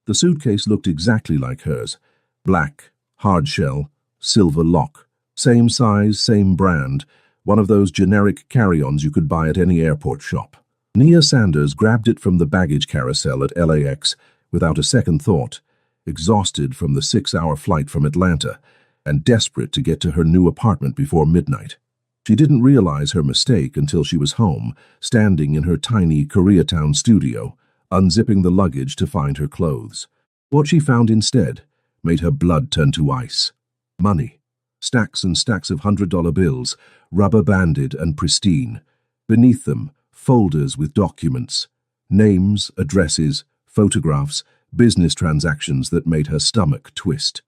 The suitcase looked exactly like hers. Black, hard shell, silver lock. Same size, same brand. One of those generic carry-ons you could buy at any airport shop. Nia Sanders grabbed it from the baggage carousel at LAX without a second thought, exhausted from the 6-hour flight from Atlanta and desperate to get to her new apartment before midnight. She didn't realize her mistake until she was home, standing in her tiny Koreatown studio, unzipping the luggage to find her clothes. What she found instead made her blood turn to ice. Money. Stacks and stacks of $100 bills, rubber-banded and pristine. Beneath them, folders with documents. Names, addresses, photographs, business transactions that made her stomach twist.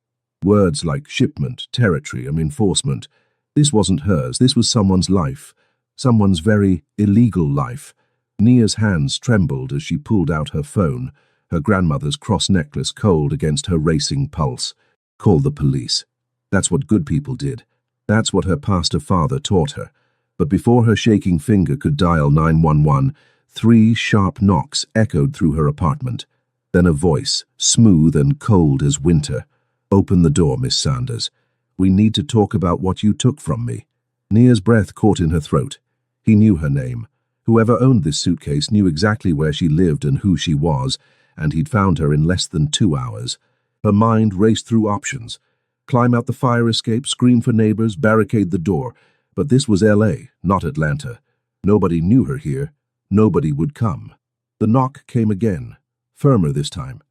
Words like shipment, territory, and enforcement. This wasn't hers, this was someone's life. Someone's very illegal life. Nia's hands trembled as she pulled out her phone, her grandmother's cross necklace cold against her racing pulse. Call the police. That's what good people did. That's what her pastor father taught her. But before her shaking finger could dial 911, 3 sharp knocks echoed through her apartment. Then a voice, smooth and cold as winter. Open the door, Miss Sanders. We need to talk about what you took from me. Nia's breath caught in her throat. He knew her name. Whoever owned this suitcase knew exactly where she lived and who she was, and he'd found her in less than 2 hours. Her mind raced through options. Climb out the fire escape, scream for neighbors, barricade the door. But this was LA, not Atlanta. Nobody knew her here. Nobody would come. The knock came again, firmer this time.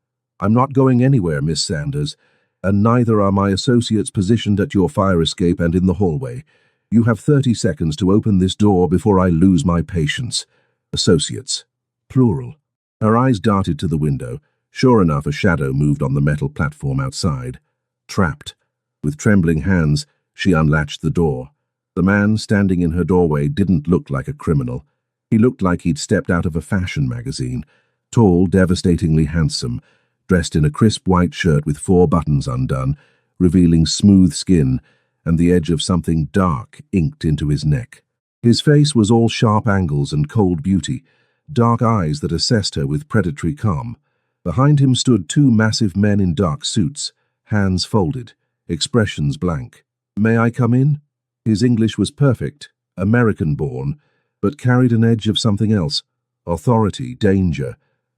I'm not going anywhere, Miss Sanders, and neither are my associates positioned at your fire escape and in the hallway. You have 30 seconds to open this door before I lose my patience. Associates. Plural. Her eyes darted to the window. Sure enough, a shadow moved on the metal platform outside. Trapped. With trembling hands, she unlatched the door. The man standing in her doorway didn't look like a criminal. He looked like he'd stepped out of a fashion magazine. Tall, devastatingly handsome, dressed in a crisp white shirt with 4 buttons undone, revealing smooth skin and the edge of something dark inked into his neck. His face was all sharp angles and cold beauty, dark eyes that assessed her with predatory calm. Behind him stood 2 massive men in dark suits, hands folded, expressions blank. May I come in? His English was perfect, American-born, but carried an edge of something else. Authority, danger.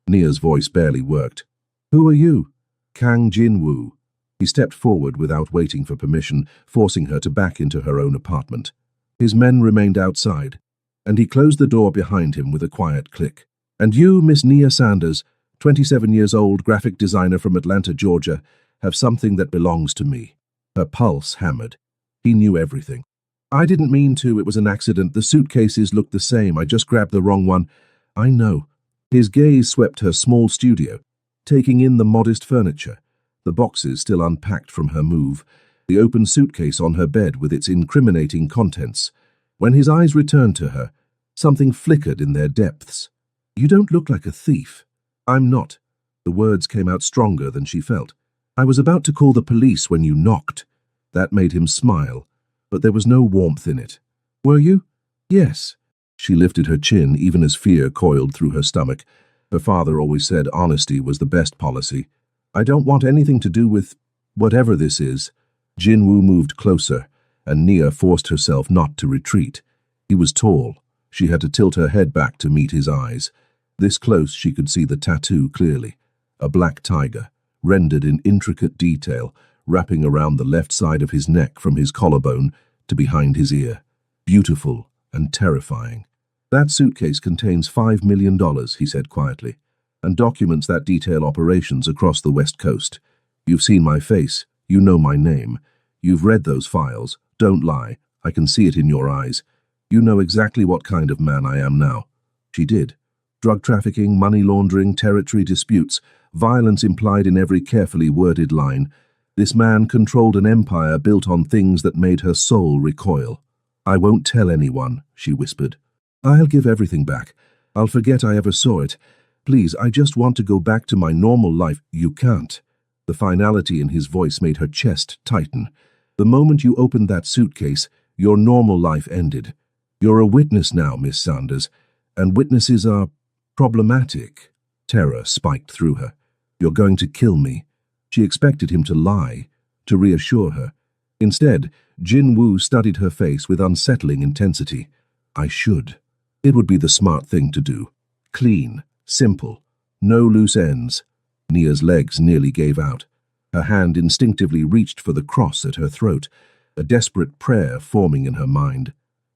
Nia's voice barely worked. Who are you? Kang Jin-woo. He stepped forward without waiting for permission, forcing her to back into her own apartment. His men remained outside, and he closed the door behind him with a quiet click. And you, Miss Nia Sanders, 27 years old, graphic designer from Atlanta, Georgia, have something that belongs to me. Her pulse hammered. He knew everything. I didn't mean to, it was an accident. The suitcases looked the same. I just grabbed the wrong one. I know. His gaze swept her small studio, taking in the modest furniture, the boxes still unpacked from her move, the open suitcase on her bed with its incriminating contents. When his eyes returned to her, something flickered in their depths. You don't look like a thief. I'm not. The words came out stronger than she felt. I was about to call the police when you knocked. That made him smile, but there was no warmth in it. Were you? Yes. She lifted her chin even as fear coiled through her stomach. Her father always said honesty was the best policy. I don't want anything to do with whatever this is. Jin-woo moved closer, and Nia forced herself not to retreat. He was tall. She had to tilt her head back to meet his eyes. This close she could see the tattoo clearly. A black tiger, rendered in intricate detail, wrapping around the left side of his neck from his collarbone to behind his ear. Beautiful and terrifying. That suitcase contains $5 million, he said quietly, and documents that detail operations across the West Coast. You've seen my face. You know my name. You've read those files. Don't lie. I can see it in your eyes. You know exactly what kind of man I am now. She did. Drug trafficking, money laundering, territory disputes, violence implied in every carefully worded line. This man controlled an empire built on things that made her soul recoil. I won't tell anyone, she whispered. I'll give everything back. I'll forget I ever saw it. Please, I just want to go back to my normal life. You can't. The finality in his voice made her chest tighten. The moment you opened that suitcase, your normal life ended. You're a witness now, Miss Sanders, and witnesses are problematic. Terror spiked through her. You're going to kill me." She expected him to lie, to reassure her. Instead, Jin-woo studied her face with unsettling intensity. "I should. It would be the smart thing to do. Clean, simple, no loose ends." Nia's legs nearly gave out. Her hand instinctively reached for the cross at her throat, a desperate prayer forming in her mind.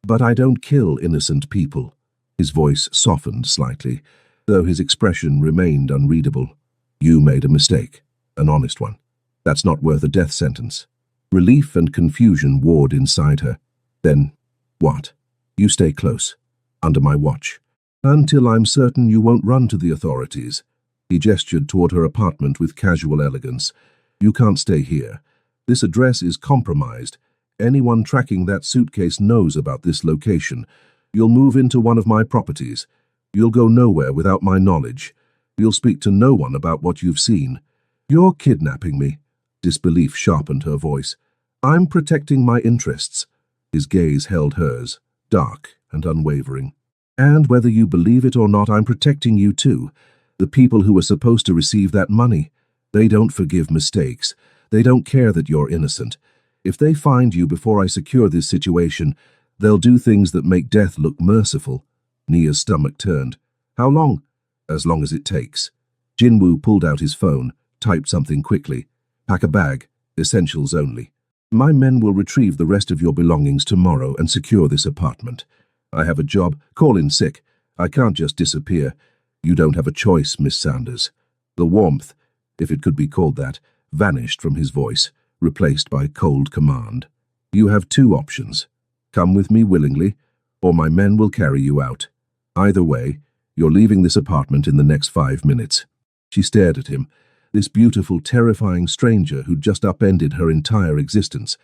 "But I don't kill innocent people." His voice softened slightly, though his expression remained unreadable. "You made a mistake, an honest one. That's not worth a death sentence." Relief and confusion warred inside her. "Then, what? You stay close, under my watch, until I'm certain you won't run to the authorities." He gestured toward her apartment with casual elegance. "You can't stay here. This address is compromised. Anyone tracking that suitcase knows about this location. You'll move into one of my properties. You'll go nowhere without my knowledge. You'll speak to no one about what you've seen. You're kidnapping me." Disbelief sharpened her voice. "I'm protecting my interests." His gaze held hers, dark and unwavering. "And whether you believe it or not, I'm protecting you too. The people who are supposed to receive that money. They don't forgive mistakes. They don't care that you're innocent. If they find you before I secure this situation, they'll do things that make death look merciful." Nia's stomach turned. "How long?" "As long as it takes." Jin-woo pulled out his phone, typed something quickly. "Pack a bag. Essentials only. My men will retrieve the rest of your belongings tomorrow and secure this apartment. I have a job. Call in sick. I can't just disappear. You don't have a choice, Miss Sanders." The warmth, if it could be called that, vanished from his voice, replaced by cold command. "You have two options. Come with me willingly, or my men will carry you out. Either way, you're leaving this apartment in the next 5 minutes." She stared at him, this beautiful, terrifying stranger who'd just upended her entire existence.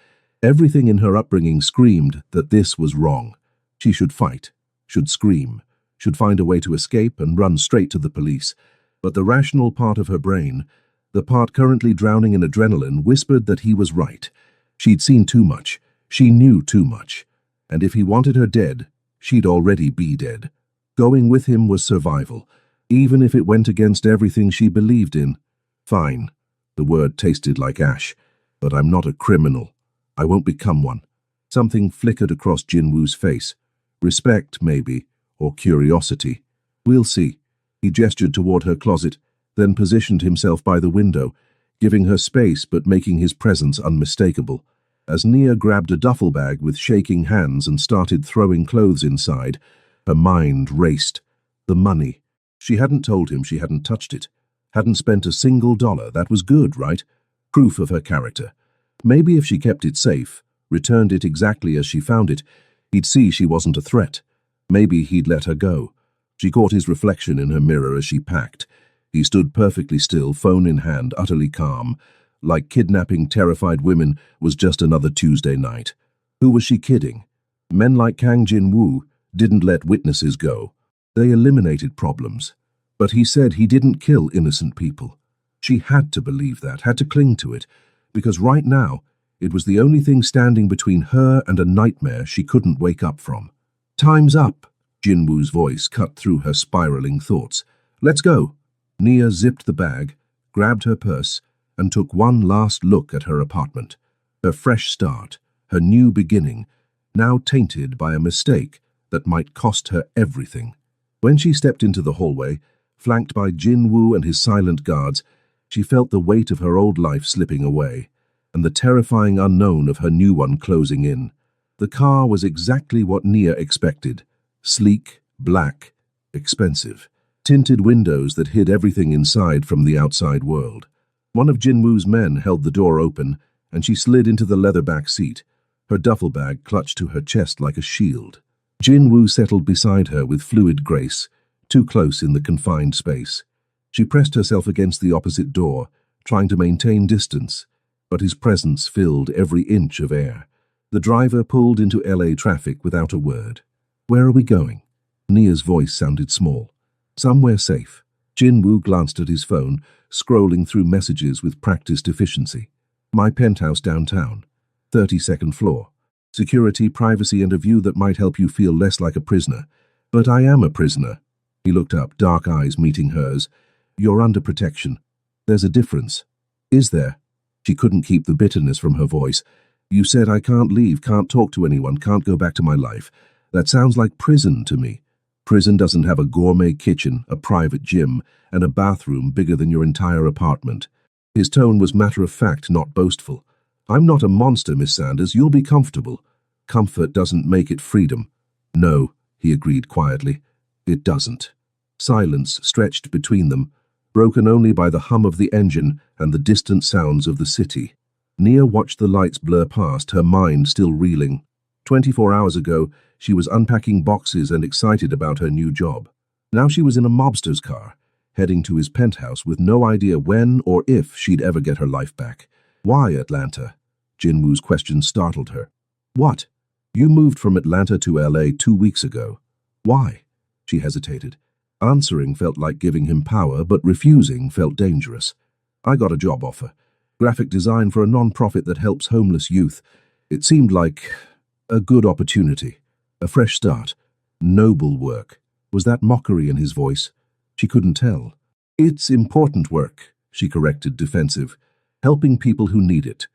Everything in her upbringing screamed that this was wrong. She should fight, should scream, should find a way to escape and run straight to the police. But the rational part of her brain, the part currently drowning in adrenaline, whispered that he was right. She'd seen too much. She knew too much. And if he wanted her dead, she'd already be dead. Going with him was survival, even if it went against everything she believed in. "Fine." The word tasted like ash. "But I'm not a criminal. I won't become one." Something flickered across Jin-woo's face. Respect, maybe, or curiosity. "We'll see." He gestured toward her closet, then positioned himself by the window, giving her space but making his presence unmistakable. As Nia grabbed a duffel bag with shaking hands and started throwing clothes inside, her mind raced. The money. She hadn't told him she hadn't touched it. Hadn't spent a single dollar. That was good, right? Proof of her character. Maybe if she kept it safe, returned it exactly as she found it, he'd see she wasn't a threat. Maybe he'd let her go. She caught his reflection in her mirror as she packed. He stood perfectly still, phone in hand, utterly calm. Like kidnapping terrified women was just another Tuesday night. Who was she kidding? Men like Kang Jin-woo didn't let witnesses go. They eliminated problems. But he said he didn't kill innocent people. She had to believe that, had to cling to it, because right now, it was the only thing standing between her and a nightmare she couldn't wake up from. "Time's up," Jin-woo's voice cut through her spiraling thoughts. "Let's go." Nia zipped the bag, grabbed her purse, and took one last look at her apartment. Her fresh start, her new beginning, now tainted by a mistake that might cost her everything. When she stepped into the hallway, flanked by Jin-woo and his silent guards, she felt the weight of her old life slipping away, and the terrifying unknown of her new one closing in. The car was exactly what Nia expected. Sleek, black, expensive. Tinted windows that hid everything inside from the outside world. One of Jin-woo's men held the door open, and she slid into the leather back seat, her duffel bag clutched to her chest like a shield. Jin-woo settled beside her with fluid grace, too close in the confined space. She pressed herself against the opposite door, trying to maintain distance, but his presence filled every inch of air. The driver pulled into LA traffic without a word. "Where are we going?" Nia's voice sounded small. "Somewhere safe." Jin-woo glanced at his phone, scrolling through messages with practiced efficiency. "My penthouse downtown. 32nd floor. Security, privacy, and a view that might help you feel less like a prisoner." "But I am a prisoner." He looked up, dark eyes meeting hers. "You're under protection." There's a difference. Is there? She couldn't keep the bitterness from her voice. You said I can't leave, can't talk to anyone, can't go back to my life. That sounds like prison to me. Prison doesn't have a gourmet kitchen, a private gym, and a bathroom bigger than your entire apartment. His tone was matter-of-fact, not boastful. I'm not a monster, Miss Sanders. You'll be comfortable. Comfort doesn't make it freedom. No, he agreed quietly. It doesn't. Silence stretched between them, broken only by the hum of the engine and the distant sounds of the city. Nia watched the lights blur past, her mind still reeling. 24 hours ago, she was unpacking boxes and excited about her new job. Now she was in a mobster's car, heading to his penthouse with no idea when or if she'd ever get her life back. Why Atlanta? Jinwoo's question startled her. What? You moved from Atlanta to LA 2 weeks ago. Why? She hesitated. Answering felt like giving him power, but refusing felt dangerous. I got a job offer. Graphic design for a non-profit that helps homeless youth. It seemed like a good opportunity. A fresh start. Noble work. Was that mockery in his voice? She couldn't tell. It's important work, she corrected, defensive. Helping people who need it.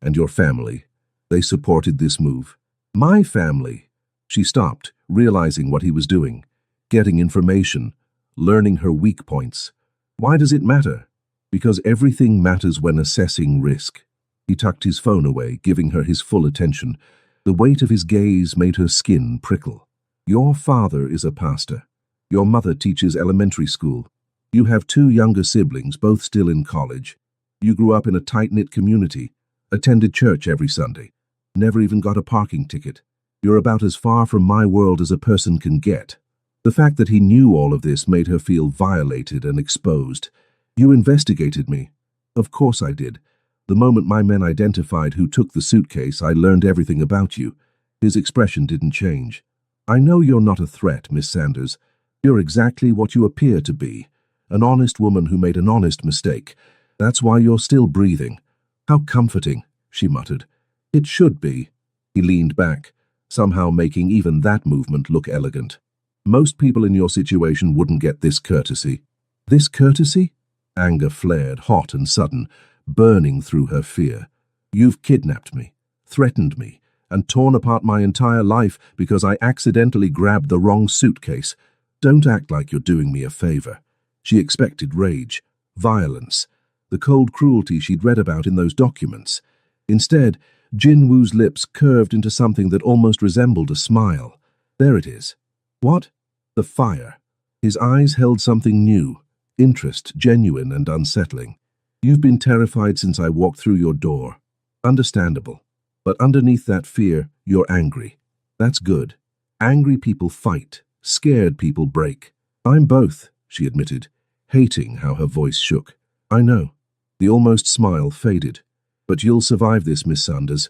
And your family. They supported this move. My family. She stopped, realizing what he was doing. Getting information. Learning her weak points. Why does it matter? Because everything matters when assessing risk. He tucked his phone away, giving her his full attention. The weight of his gaze made her skin prickle. Your father is a pastor. Your mother teaches elementary school. You have 2 younger siblings, both still in college. You grew up in a tight-knit community, attended church every Sunday, never even got a parking ticket. You're about as far from my world as a person can get. The fact that he knew all of this made her feel violated and exposed. You investigated me. Of course I did. The moment my men identified who took the suitcase, I learned everything about you. His expression didn't change. I know you're not a threat, Miss Sanders. You're exactly what you appear to be. An honest woman who made an honest mistake. That's why you're still breathing. How comforting, she muttered. It should be. He leaned back, somehow making even that movement look elegant. Most people in your situation wouldn't get this courtesy. This courtesy? Anger flared, hot and sudden, burning through her fear. You've kidnapped me, threatened me, and torn apart my entire life because I accidentally grabbed the wrong suitcase. Don't act like you're doing me a favor. She expected rage, violence, the cold cruelty she'd read about in those documents. Instead, Jinwoo's lips curved into something that almost resembled a smile. There it is. What? The fire. His eyes held something new. Interest, genuine and unsettling. You've been terrified since I walked through your door. Understandable. But underneath that fear, you're angry. That's good. Angry people fight. Scared people break. I'm both, she admitted, hating how her voice shook. I know. The almost smile faded. But you'll survive this, Miss Sanders.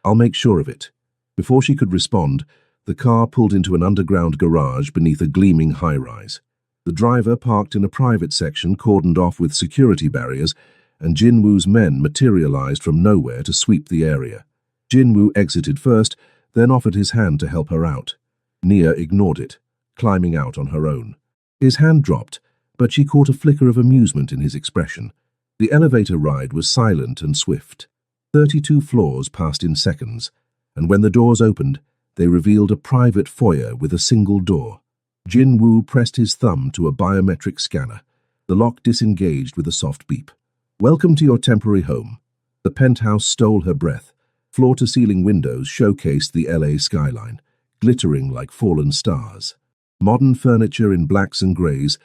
I'll make sure of it. Before she could respond, the car pulled into an underground garage beneath a gleaming high-rise. The driver parked in a private section cordoned off with security barriers, and Jinwoo's men materialized from nowhere to sweep the area. Jinwoo exited first, then offered his hand to help her out. Nia ignored it, climbing out on her own. His hand dropped, but she caught a flicker of amusement in his expression. The elevator ride was silent and swift. 32 floors passed in seconds, and when the doors opened, they revealed a private foyer with a single door. Jinwoo pressed his thumb to a biometric scanner. The lock disengaged with a soft beep. Welcome to your temporary home. The penthouse stole her breath. Floor-to-ceiling windows showcased the LA skyline, glittering like fallen stars. Modern furniture in blacks and grays,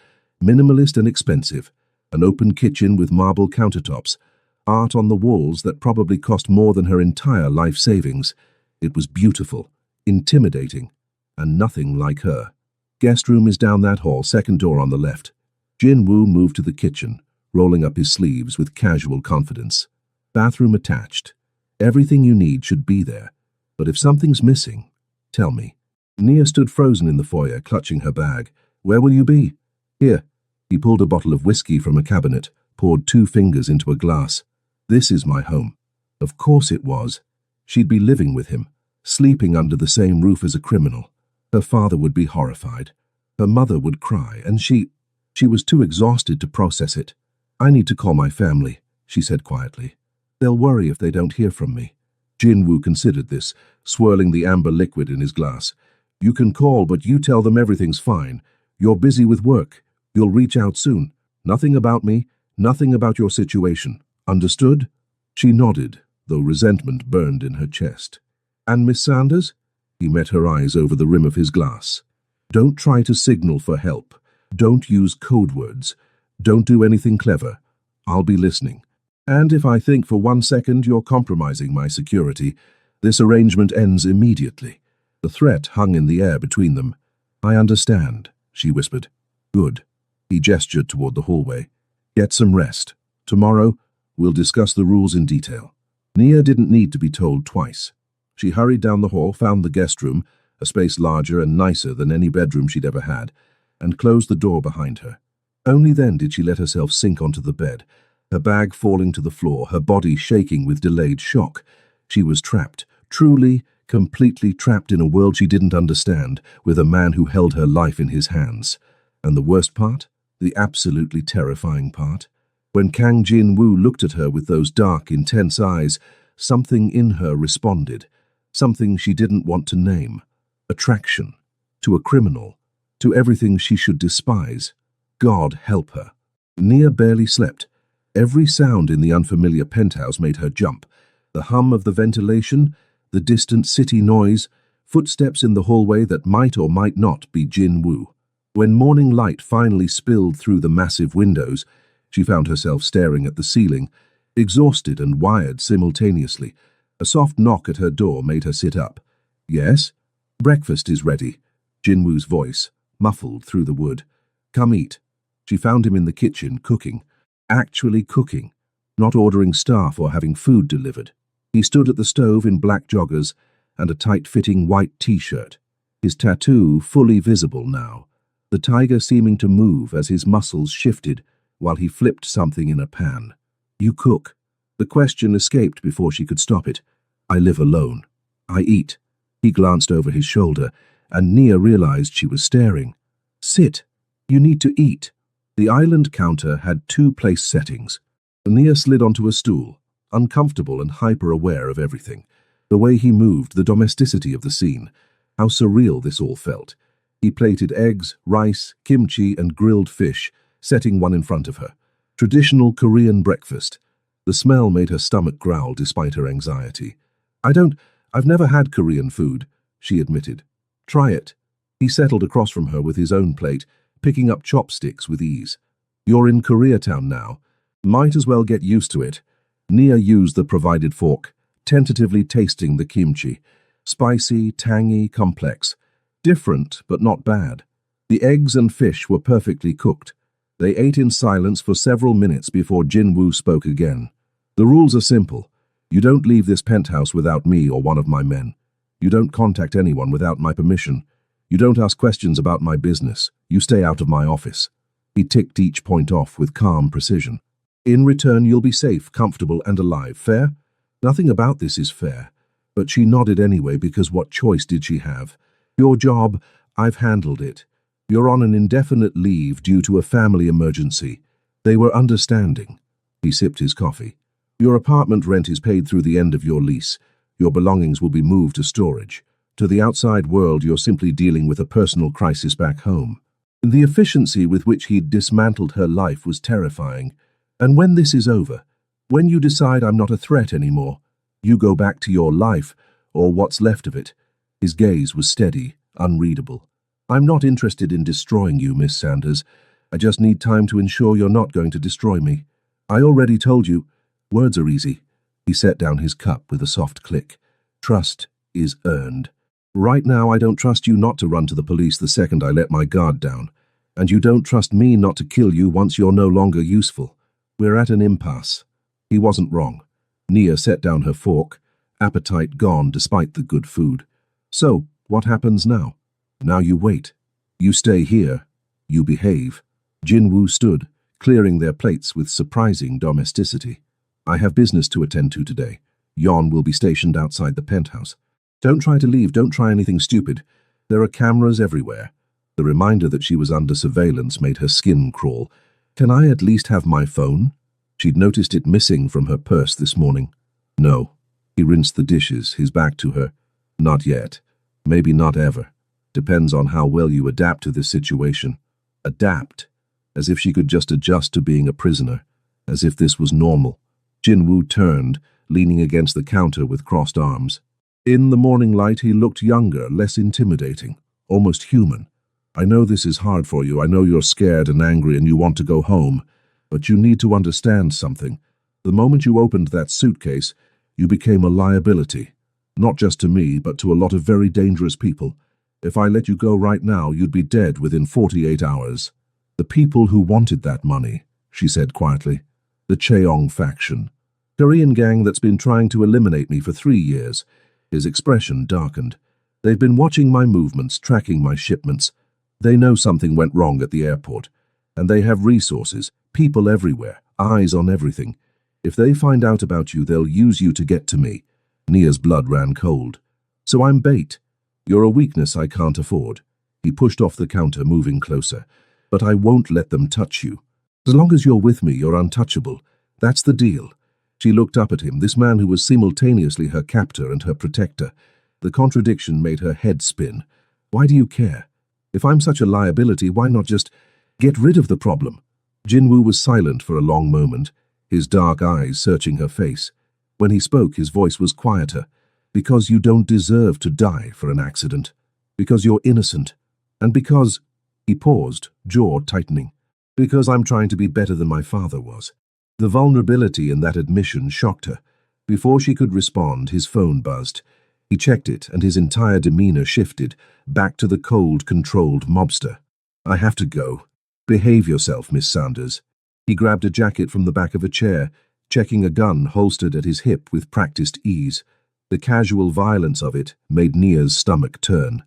minimalist and expensive. An open kitchen with marble countertops. Art on the walls that probably cost more than her entire life savings. It was beautiful, intimidating, and nothing like her. Guest room is down that hall, second door on the left. Jinwoo moved to the kitchen, rolling up his sleeves with casual confidence. Bathroom attached. Everything you need should be there. But if something's missing, tell me. Nia stood frozen in the foyer, clutching her bag. Where will you be? Here. He pulled a bottle of whiskey from a cabinet, poured 2 fingers into a glass. This is my home. Of course it was. She'd be living with him, sleeping under the same roof as a criminal. Her father would be horrified. Her mother would cry, and she was too exhausted to process it. I need to call my family, she said quietly. They'll worry if they don't hear from me. Jinwoo considered this, swirling the amber liquid in his glass. You can call, but you tell them everything's fine. You're busy with work. You'll reach out soon. Nothing about me, nothing about your situation. Understood? She nodded, though resentment burned in her chest. And Miss Sanders? He met her eyes over the rim of his glass. Don't try to signal for help. Don't use code words. Don't do anything clever. I'll be listening. And if I think for 1 second you're compromising my security, this arrangement ends immediately. The threat hung in the air between them. I understand, she whispered. Good. He gestured toward the hallway. Get some rest. Tomorrow, we'll discuss the rules in detail. Nia didn't need to be told twice. She hurried down the hall, found the guest room, a space larger and nicer than any bedroom she'd ever had, and closed the door behind her. Only then did she let herself sink onto the bed, her bag falling to the floor, her body shaking with delayed shock. She was trapped, truly, completely trapped in a world she didn't understand, with a man who held her life in his hands. And the worst part? The absolutely terrifying part? When Kang Jin-woo looked at her with those dark, intense eyes, something in her responded, something she didn't want to name. Attraction. To a criminal. To everything she should despise. God help her. Nia barely slept. Every sound in the unfamiliar penthouse made her jump. The hum of the ventilation, the distant city noise, footsteps in the hallway that might or might not be Jin-woo. When morning light finally spilled through the massive windows, she found herself staring at the ceiling, exhausted and wired simultaneously. A soft knock at her door made her sit up. Yes? Breakfast is ready. Jin-woo's voice, muffled through the wood. Come eat. She found him in the kitchen, cooking. Actually cooking. Not ordering staff or having food delivered. He stood at the stove in black joggers and a tight-fitting white t-shirt. His tattoo fully visible now. The tiger seeming to move as his muscles shifted while he flipped something in a pan. You cook. The question escaped before she could stop it. I live alone. I eat. He glanced over his shoulder, and Nia realized she was staring. Sit. You need to eat. The island counter had 2 place settings. Nia slid onto a stool, uncomfortable and hyper-aware of everything. The way he moved, the domesticity of the scene. How surreal this all felt. He plated eggs, rice, kimchi, and grilled fish, setting one in front of her. Traditional Korean breakfast. The smell made her stomach growl despite her anxiety. I've never had Korean food, she admitted. Try it. He settled across from her with his own plate, picking up chopsticks with ease. You're in Koreatown now. Might as well get used to it. Nia used the provided fork, tentatively tasting the kimchi. Spicy, tangy, complex. Different, but not bad. The eggs and fish were perfectly cooked. They ate in silence for several minutes before Jin-woo spoke again. The rules are simple. You don't leave this penthouse without me or one of my men. You don't contact anyone without my permission. You don't ask questions about my business. You stay out of my office. He ticked each point off with calm precision. In return, you'll be safe, comfortable, and alive. Fair? Nothing about this is fair. But she nodded anyway because what choice did she have? Your job, I've handled it. You're on an indefinite leave due to a family emergency. They were understanding. He sipped his coffee. Your apartment rent is paid through the end of your lease. Your belongings will be moved to storage. To the outside world, you're simply dealing with a personal crisis back home. The efficiency with which he'd dismantled her life was terrifying. And when this is over, when you decide I'm not a threat anymore, you go back to your life, or what's left of it. His gaze was steady, unreadable. I'm not interested in destroying you, Miss Sanders. I just need time to ensure you're not going to destroy me. I already told you. Words are easy. He set down his cup with a soft click. Trust is earned. Right now, I don't trust you not to run to the police the second I let my guard down. And you don't trust me not to kill you once you're no longer useful. We're at an impasse. He wasn't wrong. Nia set down her fork, appetite gone despite the good food. So, what happens now? Now you wait. You stay here. You behave. Jin-woo stood, clearing their plates with surprising domesticity. I have business to attend to today. Yon will be stationed outside the penthouse. Don't try to leave. Don't try anything stupid. There are cameras everywhere. The reminder that she was under surveillance made her skin crawl. Can I at least have my phone? She'd noticed it missing from her purse this morning. No. He rinsed the dishes, his back to her. Not yet. Maybe not ever. Depends on how well you adapt to this situation. Adapt. As if she could just adjust to being a prisoner. As if this was normal. Jinwoo turned, leaning against the counter with crossed arms. In the morning light, he looked younger, less intimidating, almost human. I know this is hard for you. I know you're scared and angry and you want to go home. But you need to understand something. The moment you opened that suitcase, you became a liability. Not just to me, but to a lot of very dangerous people. If I let you go right now, you'd be dead within 48 hours. The people who wanted that money, she said quietly. The Cheong faction. Korean gang that's been trying to eliminate me for 3 years. His expression darkened. They've been watching my movements, tracking my shipments. They know something went wrong at the airport. And they have resources, people everywhere, eyes on everything. If they find out about you, they'll use you to get to me. Nia's blood ran cold. So I'm bait. You're a weakness I can't afford. He pushed off the counter, moving closer. But I won't let them touch you. As long as you're with me, you're untouchable. That's the deal. She looked up at him, this man who was simultaneously her captor and her protector. The contradiction made her head spin. Why do you care? If I'm such a liability, why not just get rid of the problem? Jinwoo was silent for a long moment, his dark eyes searching her face. When he spoke, his voice was quieter. Because you don't deserve to die for an accident. Because you're innocent. And because... He paused, jaw tightening. Because I'm trying to be better than my father was. The vulnerability in that admission shocked her. Before she could respond, his phone buzzed. He checked it, and his entire demeanor shifted, back to the cold, controlled mobster. I have to go. Behave yourself, Miss Sanders. He grabbed a jacket from the back of a chair, checking a gun holstered at his hip with practiced ease. The casual violence of it made Nia's stomach turn.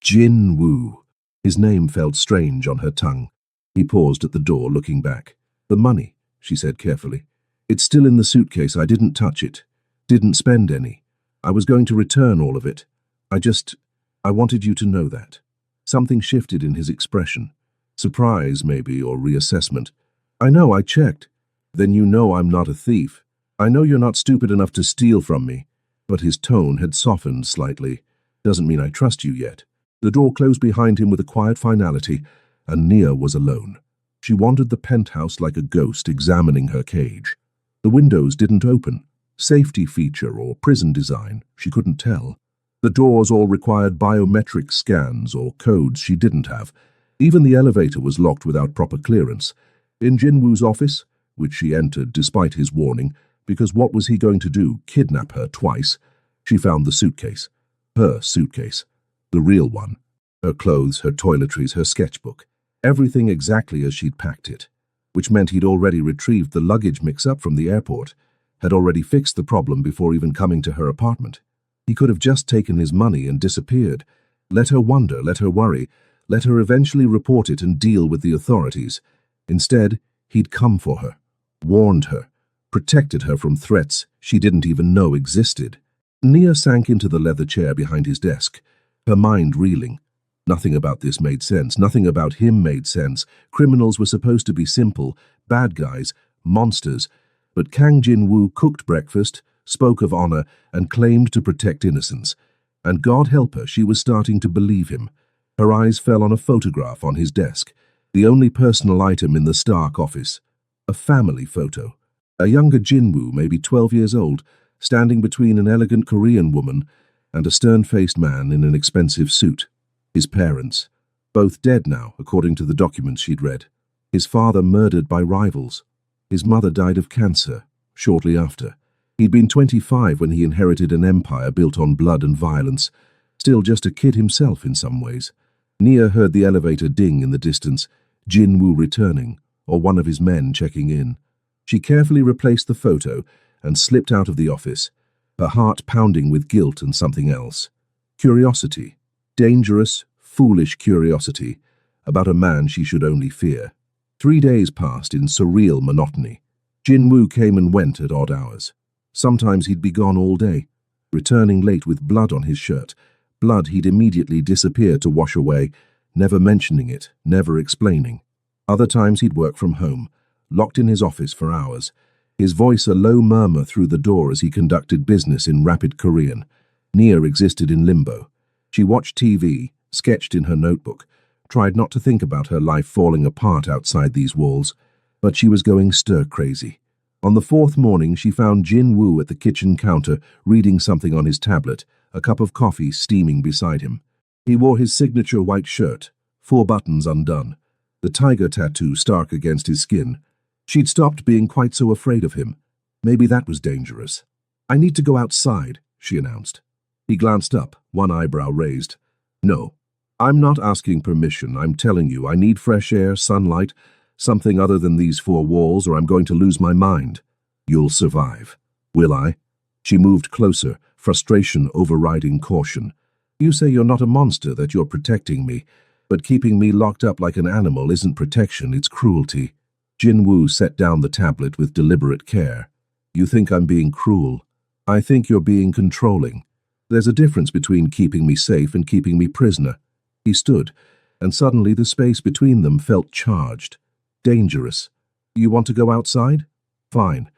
Jinwoo. His name felt strange on her tongue. He paused at the door, looking back. The money, she said carefully. It's still in the suitcase. I didn't touch it. Didn't spend any. I was going to return all of it. I wanted you to know that. Something shifted in his expression. Surprise, maybe, or reassessment. I know, I checked. Then you know I'm not a thief. I know you're not stupid enough to steal from me. But his tone had softened slightly. Doesn't mean I trust you yet. The door closed behind him with a quiet finality, and Nia was alone. She wandered the penthouse like a ghost, examining her cage. The windows didn't open. Safety feature or prison design, she couldn't tell. The doors all required biometric scans or codes she didn't have. Even the elevator was locked without proper clearance. In Jinwoo's office, which she entered despite his warning, because what was he going to do, kidnap her twice? She found the suitcase. Her suitcase. The real one. Her clothes, her toiletries, her sketchbook. Everything exactly as she'd packed it. Which meant he'd already retrieved the luggage mix-up from the airport, had already fixed the problem before even coming to her apartment. He could have just taken his money and disappeared. Let her wonder, let her worry, let her eventually report it and deal with the authorities. Instead, he'd come for her, warned her, protected her from threats she didn't even know existed. Nia sank into the leather chair behind his desk, her mind reeling. Nothing about this made sense. Nothing about him made sense. Criminals were supposed to be simple, bad guys, monsters. But Kang Jinwoo cooked breakfast, spoke of honor, and claimed to protect innocence. And God help her, she was starting to believe him. Her eyes fell on a photograph on his desk, the only personal item in the Stark office. A family photo. A younger Jinwoo, maybe 12 years old, standing between an elegant Korean woman and a stern-faced man in an expensive suit. His parents, both dead now, according to the documents she'd read. His father murdered by rivals. His mother died of cancer shortly after. He'd been 25 when he inherited an empire built on blood and violence, still just a kid himself in some ways. Nia heard the elevator ding in the distance, Jinwoo returning, or one of his men checking in. She carefully replaced the photo and slipped out of the office, her heart pounding with guilt and something else. Curiosity. Dangerous, foolish curiosity about a man she should only fear. 3 days passed in surreal monotony. Jinwoo came and went at odd hours. Sometimes he'd be gone all day, returning late with blood on his shirt, blood he'd immediately disappear to wash away, never mentioning it, never explaining. Other times he'd work from home, locked in his office for hours, his voice a low murmur through the door as he conducted business in rapid Korean. Nia existed in limbo. She watched TV, sketched in her notebook, tried not to think about her life falling apart outside these walls, but she was going stir-crazy. On the fourth morning, she found Jin Woo at the kitchen counter, reading something on his tablet, a cup of coffee steaming beside him. He wore his signature white shirt, 4 buttons undone, the tiger tattoo stark against his skin. She'd stopped being quite so afraid of him. Maybe that was dangerous. "I need to go outside," she announced. He glanced up, one eyebrow raised. "No, I'm not asking permission. I'm telling you, I need fresh air, sunlight, something other than these 4 walls, or I'm going to lose my mind." "You'll survive." "Will I?" She moved closer, frustration overriding caution. "You say you're not a monster, that you're protecting me, but keeping me locked up like an animal isn't protection, it's cruelty." Jin Woo set down the tablet with deliberate care. "You think I'm being cruel? I think you're being controlling. There's a difference between keeping me safe and keeping me prisoner." He stood, and suddenly the space between them felt charged. Dangerous. "You want to go outside? Fine.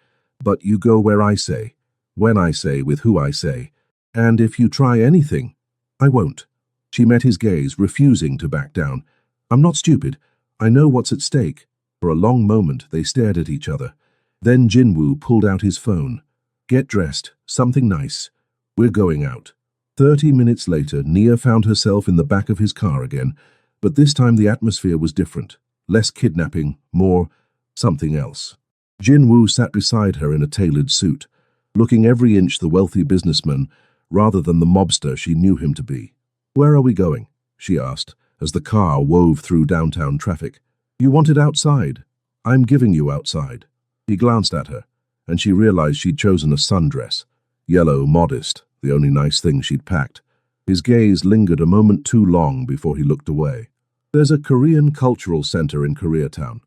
But you go where I say, when I say, with who I say. And if you try anything, I won't." She met his gaze, refusing to back down. "I'm not stupid. I know what's at stake." For a long moment, they stared at each other. Then Jin Woo pulled out his phone. "Get dressed. Something nice. We're going out." 30 minutes later, Nia found herself in the back of his car again, but this time the atmosphere was different. Less kidnapping, more something else. Jin Woo sat beside her in a tailored suit, looking every inch the wealthy businessman rather than the mobster she knew him to be. "Where are we going?" she asked, as the car wove through downtown traffic. "You wanted outside. I'm giving you outside." He glanced at her, and she realized she'd chosen a sundress. Yellow, modest, the only nice thing she'd packed. His gaze lingered a moment too long before he looked away. "There's a Korean cultural center in Koreatown.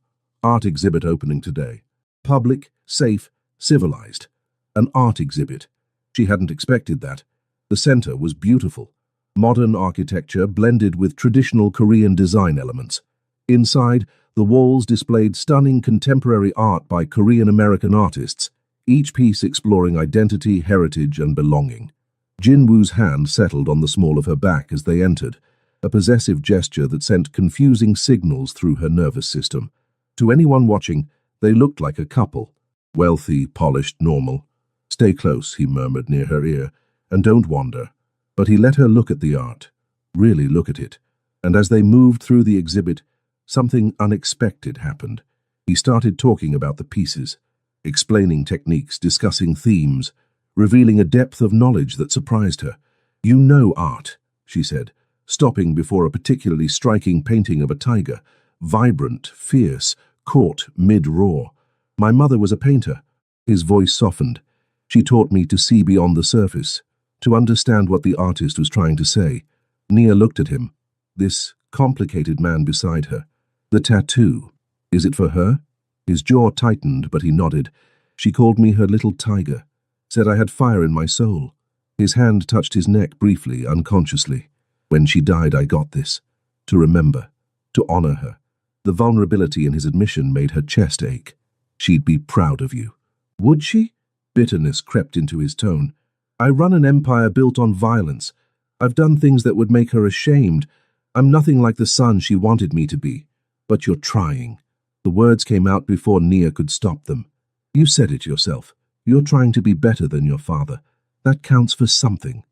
Art exhibit opening today. Public, safe, civilized. An art exhibit." She hadn't expected that. The center was beautiful. Modern architecture blended with traditional Korean design elements. Inside, the walls displayed stunning contemporary art by Korean-American artists, each piece exploring identity, heritage, and belonging. Jin Woo's hand settled on the small of her back as they entered, a possessive gesture that sent confusing signals through her nervous system. To anyone watching, they looked like a couple. Wealthy, polished, normal. "Stay close," he murmured near her ear, "and don't wander." But he let her look at the art, really look at it. And as they moved through the exhibit, something unexpected happened. He started talking about the pieces, explaining techniques, discussing themes, revealing a depth of knowledge that surprised her. "You know art," she said, stopping before a particularly striking painting of a tiger, vibrant, fierce, caught mid-roar. "My mother was a painter." His voice softened. "She taught me to see beyond the surface, to understand what the artist was trying to say." Nia looked at him, this complicated man beside her. "The tattoo, is it for her?" His jaw tightened, but he nodded. "She called me her little tiger, said I had fire in my soul." His hand touched his neck briefly, unconsciously. "When she died, I got this. To remember, to honor her." The vulnerability in his admission made her chest ache. "She'd be proud of you." "Would she?" Bitterness crept into his tone. "I run an empire built on violence. I've done things that would make her ashamed. I'm nothing like the son she wanted me to be. But you're trying." The words came out before Nia could stop them. "You said it yourself. You're trying to be better than your father. That counts for something."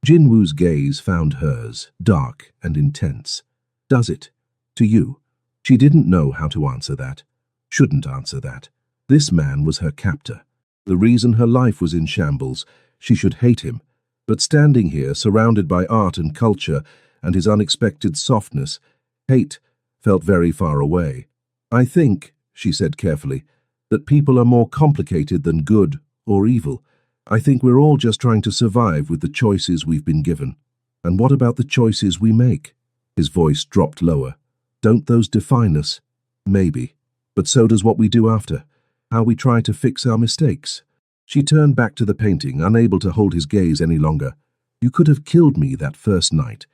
Jin Woo's gaze found hers, dark and intense. "Does it? To you?" She didn't know how to answer that. Shouldn't answer that. This man was her captor. The reason her life was in shambles. She should hate him. But standing here, surrounded by art and culture, and his unexpected softness, hate felt very far away. "I think," she said carefully, "that people are more complicated than good or evil. I think we're all just trying to survive with the choices we've been given." "And what about the choices we make?" His voice dropped lower. "Don't those define us?" "Maybe. But so does what we do after. How we try to fix our mistakes." She turned back to the painting, unable to hold his gaze any longer. "You could have killed me that first night.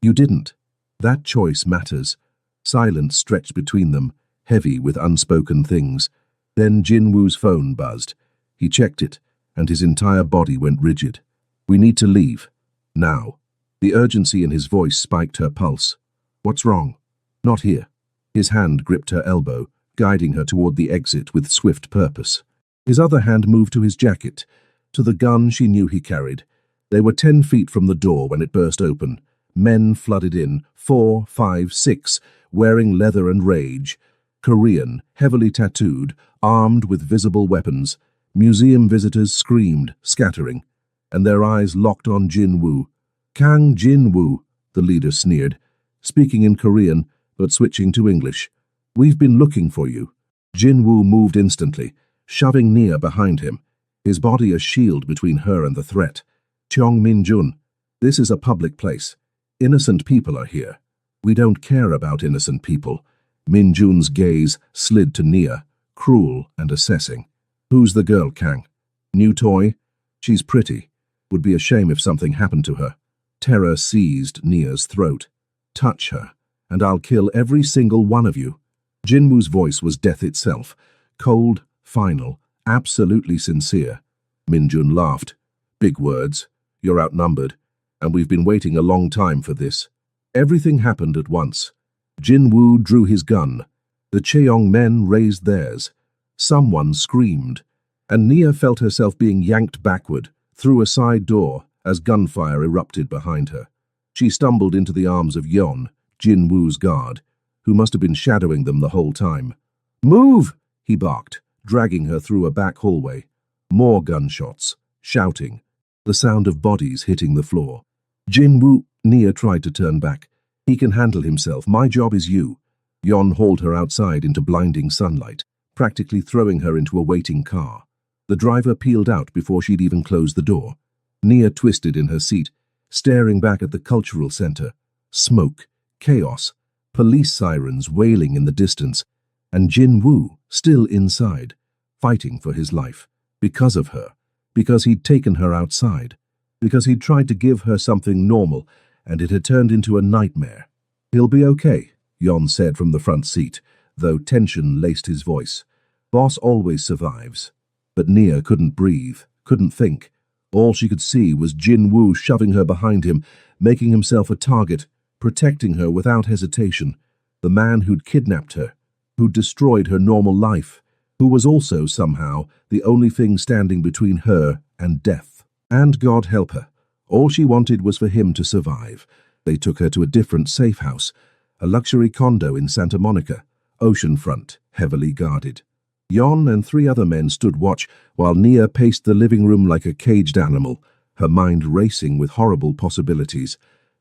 You didn't. That choice matters." Silence stretched between them, heavy with unspoken things. Then Jin Woo's phone buzzed. He checked it, and his entire body went rigid. "We need to leave. Now." The urgency in his voice spiked her pulse. "What's wrong?" "Not here." His hand gripped her elbow, guiding her toward the exit with swift purpose. His other hand moved to his jacket, to the gun she knew he carried. They were 10 feet from the door when it burst open. Men flooded in, 4, 5, 6, wearing leather and rage. Korean, heavily tattooed, armed with visible weapons. Museum visitors screamed, scattering, and their eyes locked on Jin Woo. "Kang Jin Woo," the leader sneered, speaking in Korean but switching to English. "We've been looking for you." Jin Woo moved instantly, shoving Nia behind him, his body a shield between her and the threat. "Cheong Min Jun, this is a public place. Innocent people are here." "We don't care about innocent people." Min Jun's gaze slid to Nia, cruel and assessing. "Who's the girl, Kang? New toy? She's pretty. Would be a shame if something happened to her." Terror seized Nia's throat. "Touch her, and I'll kill every single one of you." Jin Woo's voice was death itself, cold, final, absolutely sincere. Min Jun laughed. "Big words. You're outnumbered, and we've been waiting a long time for this." Everything happened at once. Jin Woo drew his gun. The Cheong men raised theirs. Someone screamed, and Nia felt herself being yanked backward, through a side door, as gunfire erupted behind her. She stumbled into the arms of Yon, Jin Woo's guard, who must have been shadowing them the whole time. "Move!" he barked, dragging her through a back hallway. More gunshots, shouting, the sound of bodies hitting the floor. "Jin Woo," Nia tried to turn back. "He can handle himself. My job is you." Yon hauled her outside into blinding sunlight, practically throwing her into a waiting car. The driver peeled out before she'd even closed the door. Nia twisted in her seat, staring back at the cultural center. Smoke, chaos, police sirens wailing in the distance, and Jin Woo still inside, fighting for his life. Because of her. Because he'd taken her outside. Because he'd tried to give her something normal, and it had turned into a nightmare. "He'll be okay," Yon said from the front seat, though tension laced his voice. "Boss always survives." But Nia couldn't breathe, couldn't think. All she could see was Jin Woo shoving her behind him, making himself a target, protecting her without hesitation. The man who'd kidnapped her, who'd destroyed her normal life, who was also, somehow, the only thing standing between her and death. And God help her. All she wanted was for him to survive. They took her to a different safe house, a luxury condo in Santa Monica, oceanfront, heavily guarded. Yon and 3 other men stood watch while Nia paced the living room like a caged animal, her mind racing with horrible possibilities.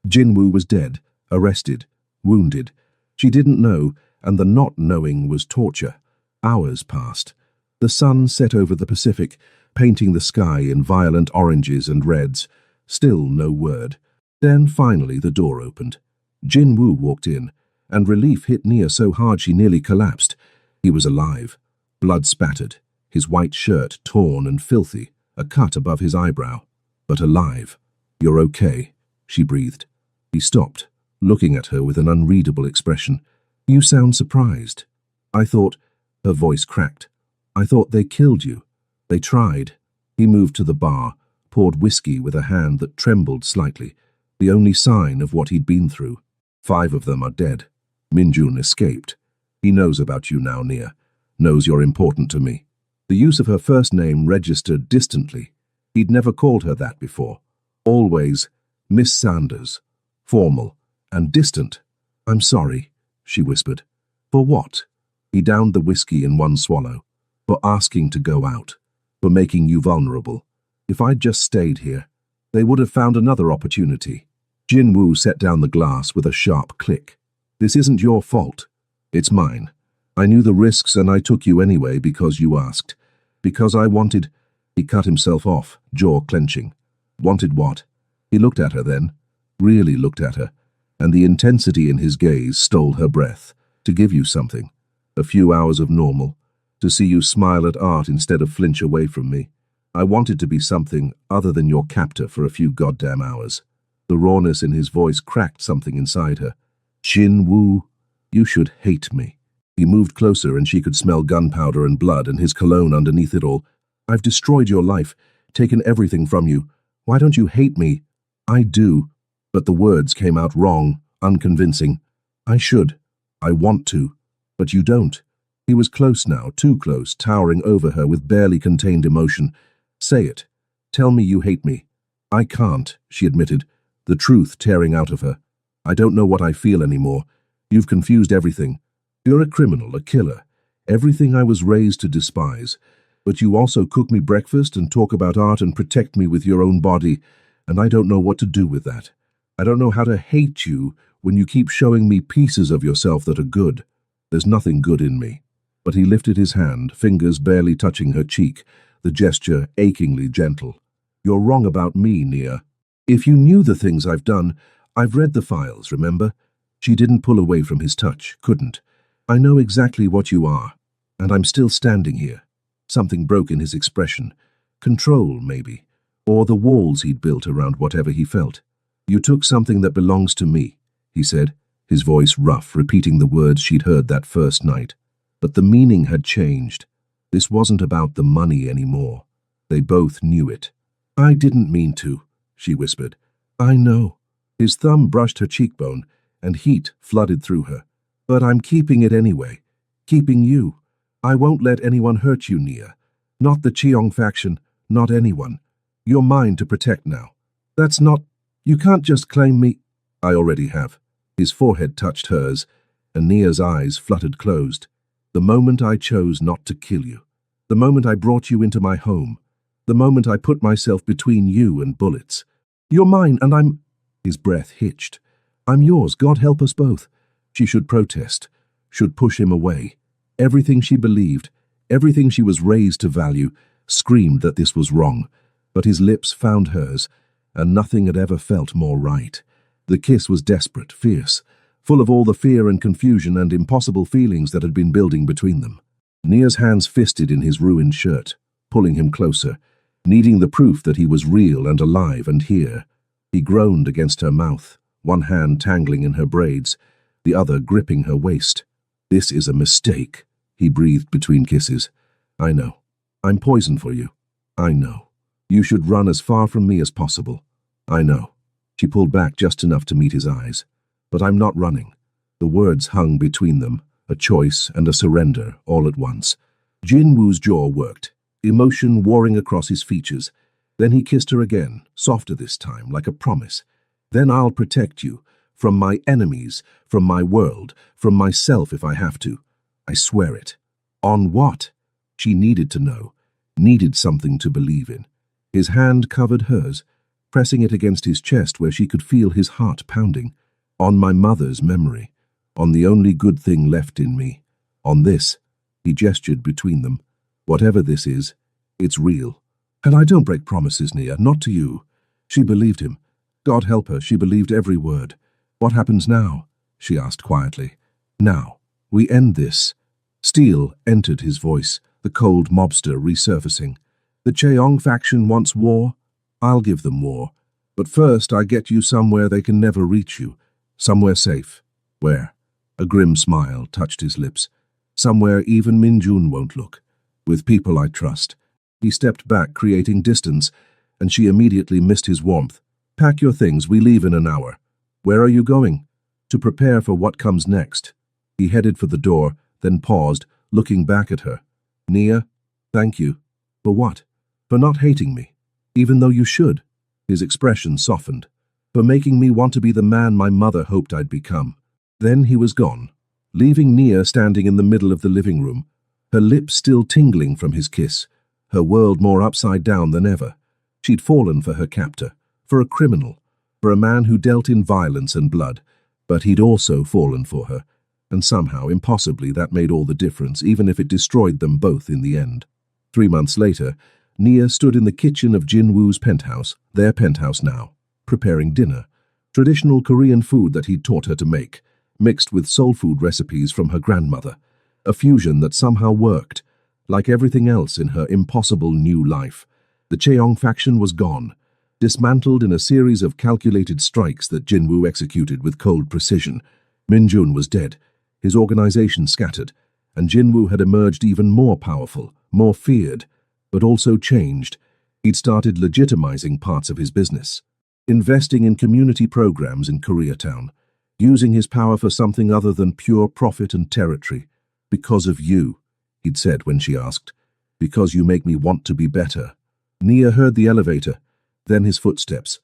Jin Woo was dead, arrested, wounded. She didn't know, and the not knowing was torture. Hours passed. The sun set over the Pacific, painting the sky in violent oranges and reds. Still no word. Then finally the door opened. Jin Woo walked in, and relief hit Nia so hard she nearly collapsed. He was alive. Blood spattered, his white shirt torn and filthy, a cut above his eyebrow. But alive. "You're okay," she breathed. He stopped, looking at her with an unreadable expression. "You sound surprised." "I thought—" Her voice cracked. "I thought they killed you. They tried." He moved to the bar, poured whiskey with a hand that trembled slightly, the only sign of what he'd been through. 5 of them are dead. Min Jun escaped. He knows about you now, Nia. Knows you're important to me. The use of her first name registered distantly. He'd never called her that before. Always Miss Sanders, formal and distant. "I'm sorry," she whispered. "For what?" He downed the whiskey in one swallow. "For asking to go out. For making you vulnerable. If I'd just stayed here, they would have found another opportunity." Jin Woo set down the glass with a sharp click. "This isn't your fault. It's mine. I knew the risks and I took you anyway because you asked. Because I wanted—" He cut himself off, jaw clenching. "Wanted what?" He looked at her then, really looked at her, and the intensity in his gaze stole her breath. "To give you something. A few hours of normal. To see you smile at art instead of flinch away from me. I wanted to be something other than your captor for a few goddamn hours." The rawness in his voice cracked something inside her. "Jin Woo, you should hate me." He moved closer and she could smell gunpowder and blood and his cologne underneath it all. I've destroyed your life, taken everything from you. Why don't you hate me? I do. But the words came out wrong, unconvincing. I should. I want to. But you don't. He was close now, too close, towering over her with barely contained emotion. Say it. Tell me you hate me. I can't, she admitted, the truth tearing out of her. I don't know what I feel anymore. You've confused everything. You're a criminal, a killer, everything I was raised to despise. But you also cook me breakfast and talk about art and protect me with your own body, and I don't know what to do with that. I don't know how to hate you when you keep showing me pieces of yourself that are good. There's nothing good in me. But he lifted his hand, fingers barely touching her cheek, the gesture achingly gentle. You're wrong about me, Nia. If you knew the things I've done, I've read the files, remember? She didn't pull away from his touch, couldn't. I know exactly what you are, and I'm still standing here. Something broke in his expression. Control, maybe, or the walls he'd built around whatever he felt. You took something that belongs to me, he said, his voice rough, repeating the words she'd heard that first night. But the meaning had changed. This wasn't about the money anymore. They both knew it. I didn't mean to, she whispered. I know. His thumb brushed her cheekbone, and heat flooded through her. But I'm keeping it anyway. Keeping you. I won't let anyone hurt you, Nia. Not the Cheong faction, not anyone. You're mine to protect now. That's not... You can't just claim me... I already have. His forehead touched hers, and Nia's eyes fluttered closed. The moment I chose not to kill you. The moment I brought you into my home. The moment I put myself between you and bullets. You're mine, and I'm... His breath hitched. I'm yours, God help us both. She should protest, should push him away. Everything she believed, everything she was raised to value, screamed that this was wrong. But his lips found hers, and nothing had ever felt more right. The kiss was desperate, fierce, full of all the fear and confusion and impossible feelings that had been building between them. Nia's hands fisted in his ruined shirt, pulling him closer, needing the proof that he was real and alive and here. He groaned against her mouth, one hand tangling in her braids, the other gripping her waist. This is a mistake, he breathed between kisses. I know. I'm poison for you. I know. You should run as far from me as possible. I know. She pulled back just enough to meet his eyes. But I'm not running. The words hung between them, a choice and a surrender all at once. Jin Woo's jaw worked, emotion warring across his features. Then he kissed her again, softer this time, like a promise. Then I'll protect you, from my enemies, from my world, from myself if I have to. I swear it. On what? She needed to know, needed something to believe in. His hand covered hers, pressing it against his chest where she could feel his heart pounding. On my mother's memory, on the only good thing left in me. On this, he gestured between them. Whatever this is, it's real. And I don't break promises, Nia, not to you. She believed him. God help her, she believed every word. What happens now? She asked quietly. Now, we end this. Steel entered his voice, the cold mobster resurfacing. The Cheong faction wants war. I'll give them war. But first I get you somewhere they can never reach you. Somewhere safe. Where? A grim smile touched his lips. Somewhere even Minjun won't look. With people I trust. He stepped back, creating distance, and she immediately missed his warmth. Pack your things, we leave in an hour. Where are you going? To prepare for what comes next. He headed for the door, then paused, looking back at her. Nia, thank you. For what? For not hating me. Even though you should. His expression softened. For making me want to be the man my mother hoped I'd become. Then he was gone, leaving Nia standing in the middle of the living room, her lips still tingling from his kiss, her world more upside down than ever. She'd fallen for her captor, for a criminal, for a man who dealt in violence and blood, but he'd also fallen for her, and somehow, impossibly, that made all the difference, even if it destroyed them both in the end. 3 months later, Nia stood in the kitchen of Jin Woo's penthouse, their penthouse now, preparing dinner, traditional Korean food that he'd taught her to make, mixed with soul food recipes from her grandmother, a fusion that somehow worked. Like everything else in her impossible new life, the Cheong faction was gone, dismantled in a series of calculated strikes that Jin Woo executed with cold precision. Minjun was dead, his organization scattered, and Jinwoo had emerged even more powerful, more feared, but also changed. He'd started legitimizing parts of his business, investing in community programs in Koreatown, using his power for something other than pure profit and territory. "Because of you," he'd said when she asked. "Because you make me want to be better." Nia heard the elevator, then his footsteps,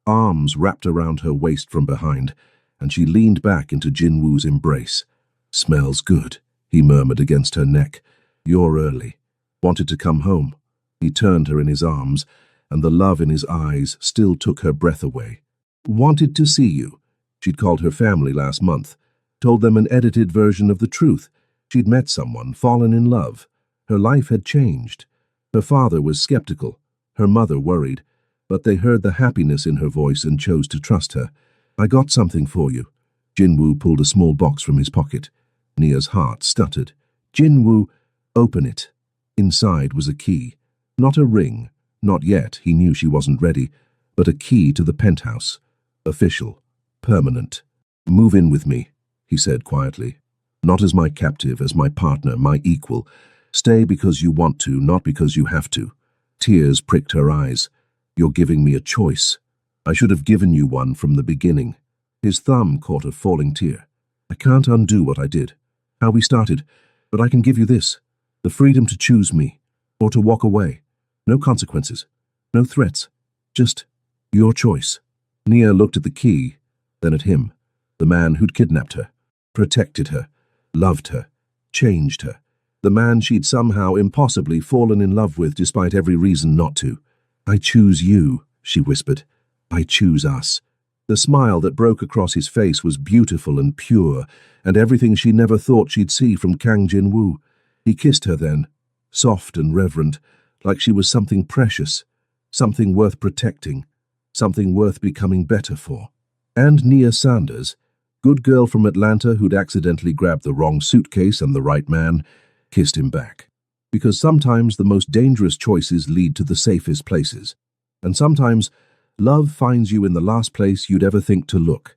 arms wrapped around her waist from behind, and she leaned back into Jinwoo's embrace. "Smells good," he murmured against her neck. "You're early. Wanted to come home." He turned her in his arms, and the love in his eyes still took her breath away. "Wanted to see you." She'd called her family last month, told them an edited version of the truth. She'd met someone, fallen in love. Her life had changed. Her father was skeptical, her mother worried, but they heard the happiness in her voice and chose to trust her. "I got something for you." Jinwoo pulled a small box from his pocket. Nia's heart stuttered. "Jinwoo, open it." Inside was a key. Not a ring, not yet, he knew she wasn't ready, but a key to the penthouse. Official, permanent. "Move in with me," he said quietly. "Not as my captive, as my partner, my equal. Stay because you want to, not because you have to." Tears pricked her eyes. "You're giving me a choice. I should have given you one from the beginning." His thumb caught a falling tear. "I can't undo what I did, how we started, but I can give you this, the freedom to choose me, or to walk away. No consequences, no threats, just your choice." Nia looked at the key, then at him, the man who'd kidnapped her, protected her, loved her, changed her, the man she'd somehow impossibly fallen in love with despite every reason not to. "I choose you," she whispered. "I choose us." The smile that broke across his face was beautiful and pure, and everything she never thought she'd see from Kang Jinwoo. He kissed her then, soft and reverent, like she was something precious, something worth protecting, something worth becoming better for. And Nia Sanders, good girl from Atlanta who'd accidentally grabbed the wrong suitcase and the right man, kissed him back. Because sometimes the most dangerous choices lead to the safest places, and sometimes love finds you in the last place you'd ever think to look.